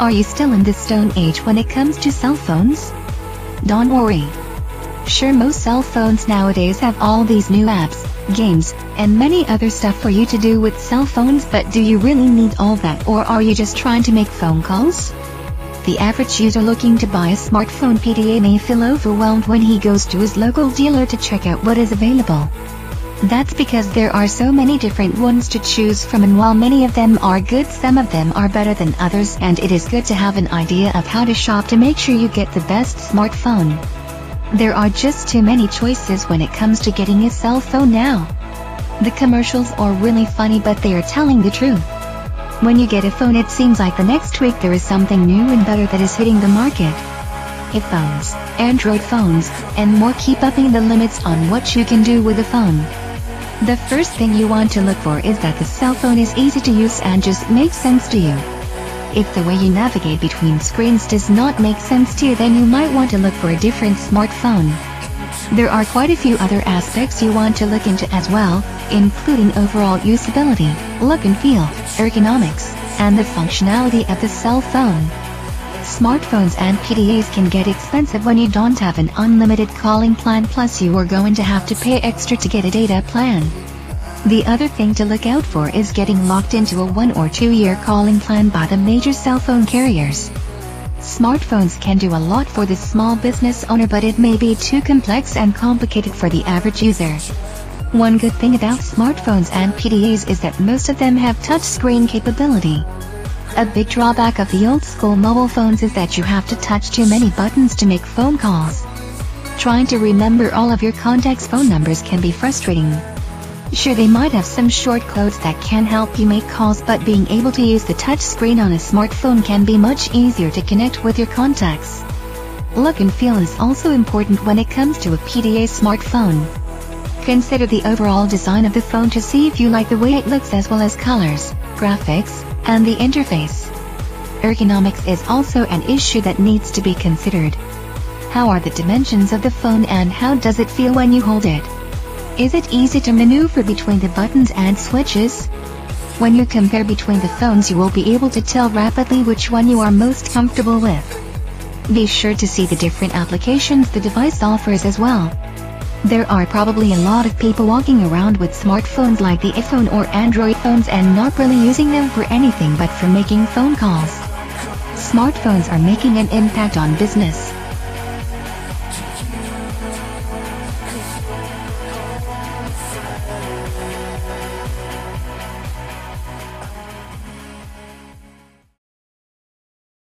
Are you still in the Stone Age when it comes to cell phones? Don't worry. Sure, most cell phones nowadays have all these new apps, games, and many other stuff for you to do with cell phones, but do you really need all that, or are you just trying to make phone calls? The average user looking to buy a smartphone PDA may feel overwhelmed when he goes to his local dealer to check out what is available. That's because there are so many different ones to choose from, and while many of them are good, some of them are better than others, and it is good to have an idea of how to shop to make sure you get the best smartphone. There are just too many choices when it comes to getting a cell phone now. The commercials are really funny, but they are telling the truth. When you get a phone, it seems like the next week there is something new and better that is hitting the market. iPhones, Android phones, and more keep upping the limits on what you can do with a phone. The first thing you want to look for is that the cell phone is easy to use and just makes sense to you. If the way you navigate between screens does not make sense to you, then you might want to look for a different smartphone. There are quite a few other aspects you want to look into as well, including overall usability, look and feel, ergonomics, and the functionality of the cell phone. Smartphones and PDAs can get expensive when you don't have an unlimited calling plan, plus you are going to have to pay extra to get a data plan. The other thing to look out for is getting locked into a 1 or 2 year calling plan by the major cell phone carriers. Smartphones can do a lot for the small business owner, but it may be too complex and complicated for the average user. One good thing about smartphones and PDAs is that most of them have touchscreen capability. A big drawback of the old-school mobile phones is that you have to touch too many buttons to make phone calls. Trying to remember all of your contacts' phone numbers can be frustrating. Sure, they might have some short codes that can help you make calls, but being able to use the touch screen on a smartphone can be much easier to connect with your contacts. Look and feel is also important when it comes to a PDA smartphone. Consider the overall design of the phone to see if you like the way it looks, as well as colors, graphics, and the interface. Ergonomics is also an issue that needs to be considered. How are the dimensions of the phone, and how does it feel when you hold it? Is it easy to maneuver between the buttons and switches? When you compare between the phones, you will be able to tell rapidly which one you are most comfortable with. Be sure to see the different applications the device offers as well. There are probably a lot of people walking around with smartphones like the iPhone or Android phones and not really using them for anything but for making phone calls. Smartphones are making an impact on business.